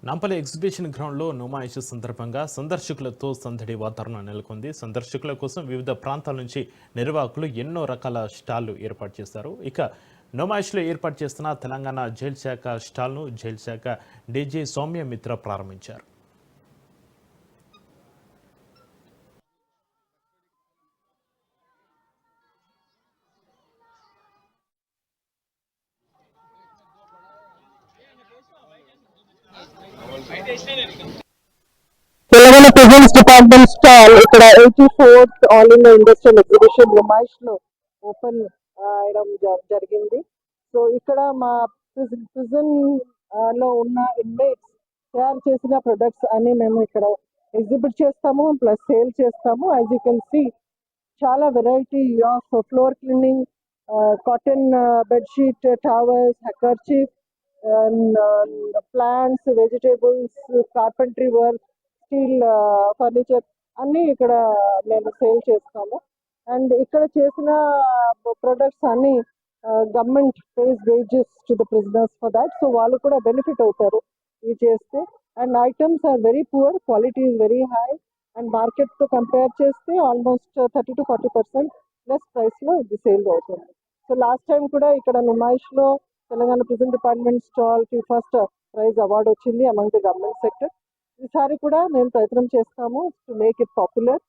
Nampally exhibition గ్రౌండ్లో నుమాయిష్ సందర్భంగా సందర్శకులతో సందడి వాతావరణం నెలకొంది. సందర్శకుల కోసం వివిధ ప్రాంతాల నుంచి నిర్వాహకులు ఎన్నో రకాల స్టాళ్లు ఏర్పాటు చేశారు. ఇక నుమాయిష్లో ఏర్పాటు చేస్తున్న తెలంగాణ జైలు శాఖ స్టాల్ను జైలు శాఖ డీజీ సౌమ్య మిత్ర ప్రారంభించారు. తెలంగాణ ప్రిజన్స్ డిపార్ట్మెంట్ స్టాల్ ఇక్కడ 84th all India industrial exhibition Numaish లో ఓపెన్ అయ్యడం జరిగింది. సో ఇక్కడ మా ప్రిజన్ లో ఉన్న ఇన్మేట్స్ తయారు చేసిన ప్రొడక్ట్స్ అన్ని మేము ఇక్కడ ఎగ్జిబిట్ చేస్తాము, ప్లస్ సేల్ చేస్తాము. యాజ్ యూ కెన్ సీ చాలా variety of floor cleaning, cotton bedsheet, towels, kerchief, plants, vegetables, carpentry work, steel furniture అన్నీ ఇక్కడ మేము సేల్ చేస్తాము. అండ్ ఇక్కడ చేసిన ప్రొడక్ట్స్ అన్ని government pays wages to the prisoners for that. So వాళ్ళు కూడా బెనిఫిట్ అవుతారు ఇవి చేస్తే. And items are very poor, quality is very high. And మార్కెట్తో కంపేర్ చేస్తే ఆల్మోస్ట్ 30 to 40% లెస్ ప్రైస్లో ఇది సేల్ అవుతుంది. సో లాస్ట్ టైం కూడా ఇక్కడ నుమాయిష్లో తెలంగాణ ప్రిజన్ డిపార్ట్మెంట్ స్టాల్కి ఫస్ట్ ప్రైజ్ అవార్డు వచ్చింది అమంగ్ ది గవర్నమెంట్ సెక్టర్. ఈసారి కూడా మేము ప్రయత్నం చేస్తాము టు మేక్ ఇట్ పాపులర్.